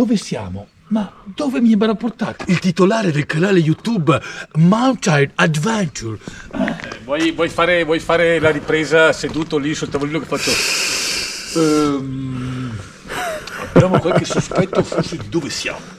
dove siamo? Ma dove mi hanno portato? Il titolare del canale YouTube Mountain Adventure. Vuoi fare la ripresa seduto lì sul tavolino che faccio? Abbiamo qualche sospetto forse di dove siamo.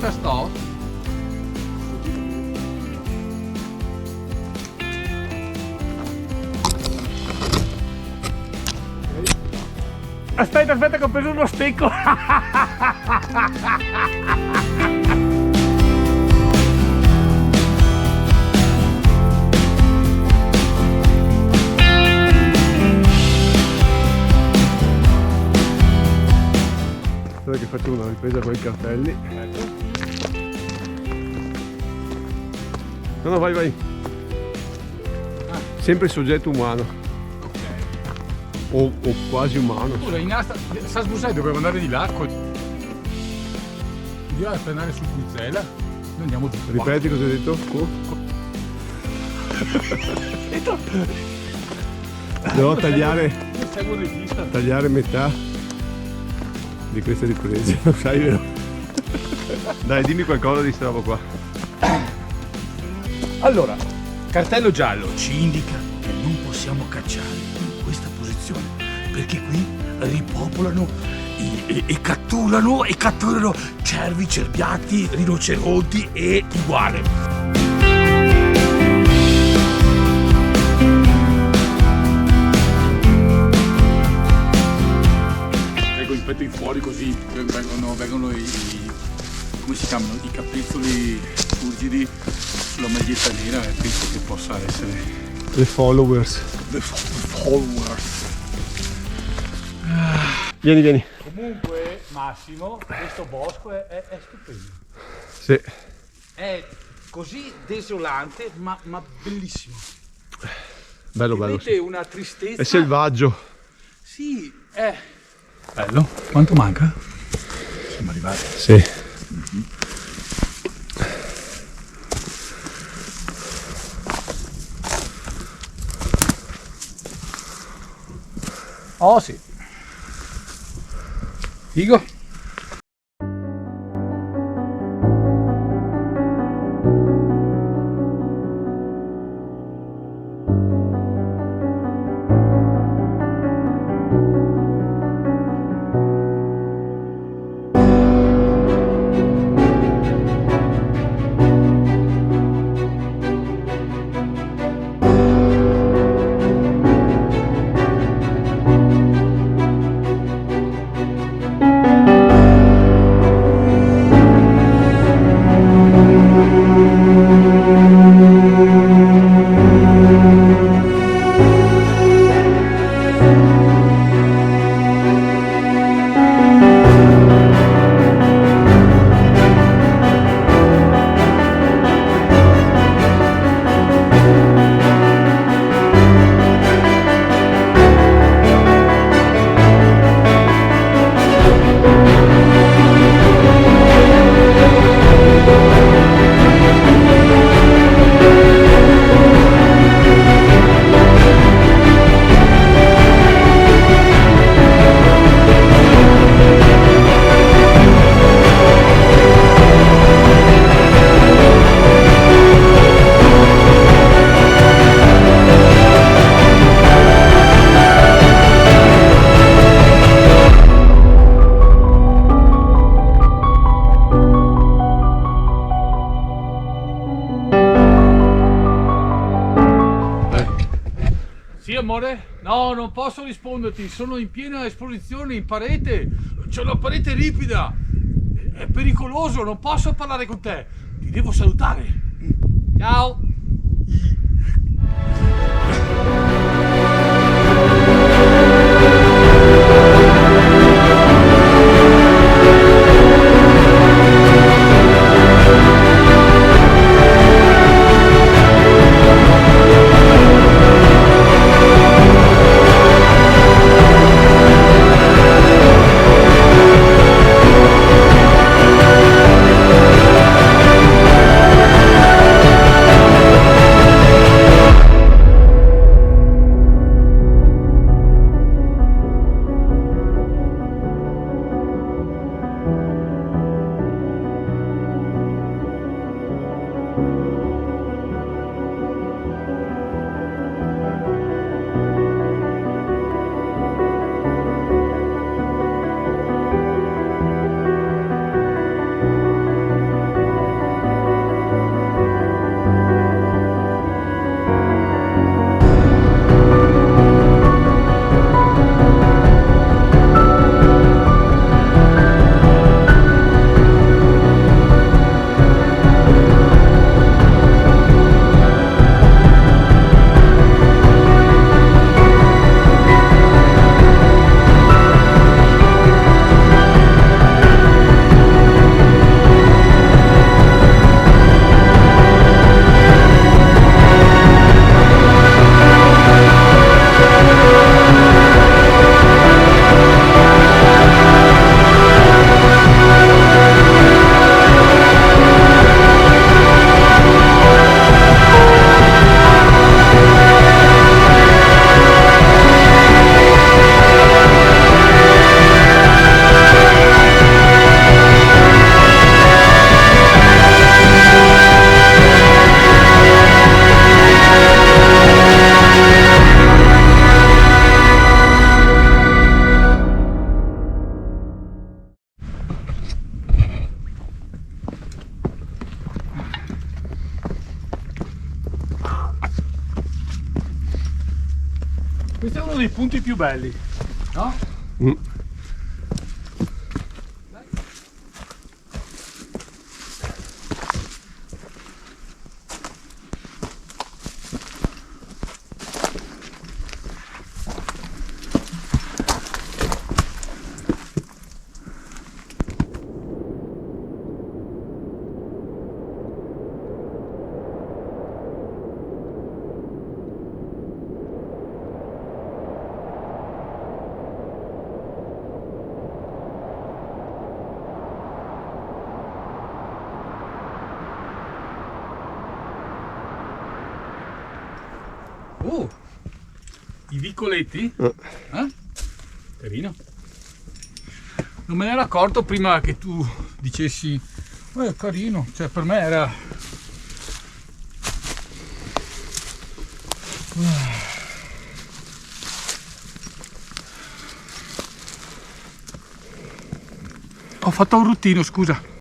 Sto? Aspetta che ho preso uno stecco. Aspetta che faccio una ripresa con i cartelli. No, vai. Sempre soggetto umano. O quasi umano. Scusa, in asta, sta sbussando, dovevo andare di là. Io a tornare su Puzzella. Noi andiamo di qua. Ripeti cosa hai detto? Devo tagliare metà di queste riprese, lo sai, vero? Dai, dimmi qualcosa di sta roba qua. Allora, cartello giallo ci indica che non possiamo cacciare in questa posizione perché qui ripopolano e catturano cervi, cerbiati, rinoceronti e iguane. Leggo i petti fuori così vengono i come si chiamano? I capezzoli turgidi sulla maglietta nera e penso che possa essere Le followers. Vieni. Comunque Massimo, questo bosco è stupendo. Sì. È così desolante ma bellissimo. Bello. Vedete una tristezza. È selvaggio. Sì, è Bello. Quanto manca? Siamo arrivati. Sì. Oh sì. Figo. Sì amore? No, non posso risponderti, sono in piena esposizione in parete, c'è una parete ripida, è pericoloso, non posso parlare con te, ti devo salutare. Ciao! Questo è uno dei punti più belli, no? I vicoletti? Carino. Non me ne ero accorto prima che tu dicessi carino, cioè per me era... Ho fatto un ruttino, scusa.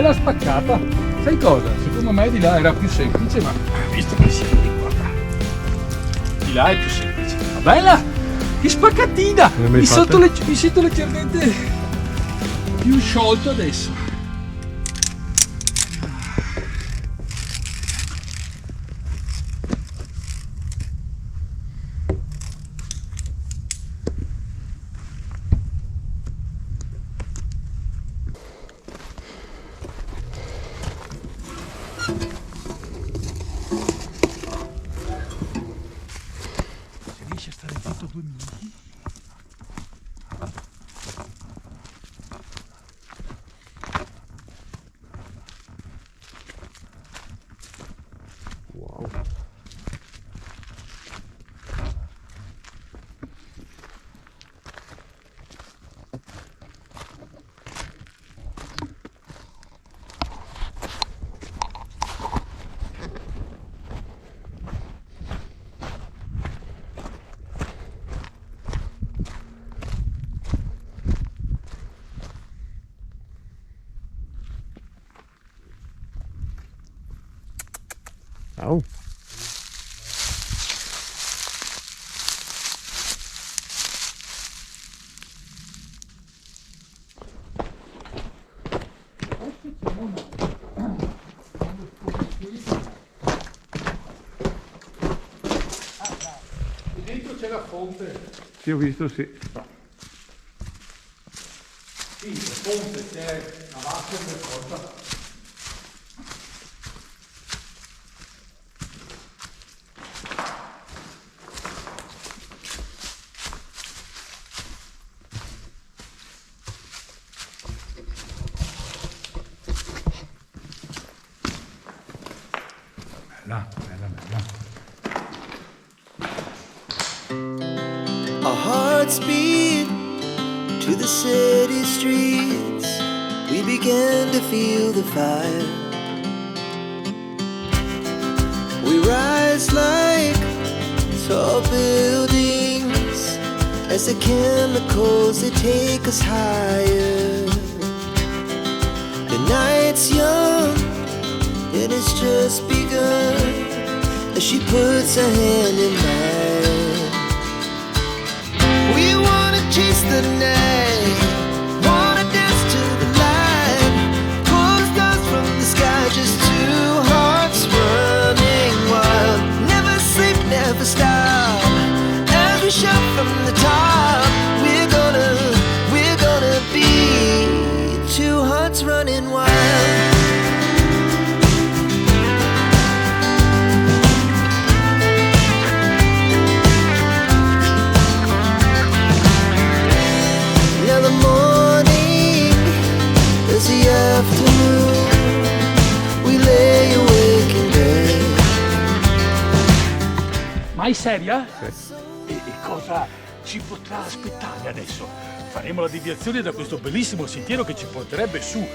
bella spaccata. Sai cosa? Secondo me di là era più semplice, ma visto che siamo di qua, di là è più semplice. Ma bella! Che spaccatina! Mi sento leggermente più sciolto adesso. Se riesci a stare zitto 2 minuti. Wow. Au. Dentro c'è la fonte. Sì, ho visto, sì. Sì, la fonte c'è la vasca per forza. Bella, bella, bella. Our hearts beat to the city streets. We began to feel the fire. We rise like tall buildings as the chemicals they take us higher. The night's young and it's just begun as she puts her hand in mine. We wanna chase the night, wanna dance to the light, pull the stars from the sky, just two hearts running wild. Never sleep, never stop, as we shout from the top. We're gonna be two hearts running wild. Mai seria? Sì. E cosa ci potrà aspettare adesso? Faremo la deviazione da questo bellissimo sentiero che ci porterebbe su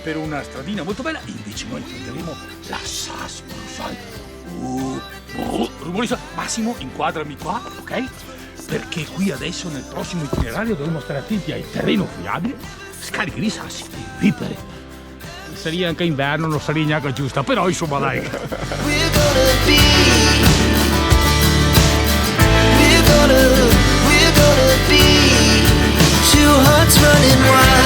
per una stradina molto bella. Invece noi prenderemo la Sassbrusal. Rumori. Massimo, inquadrami qua, ok? Perché qui adesso nel prossimo itinerario dovremo stare attenti al terreno friabile, scarichi di sassi e vipere. Sarebbe anche inverno, non sarebbe neanche giusta, però insomma dai. We're gonna be two hearts running wild.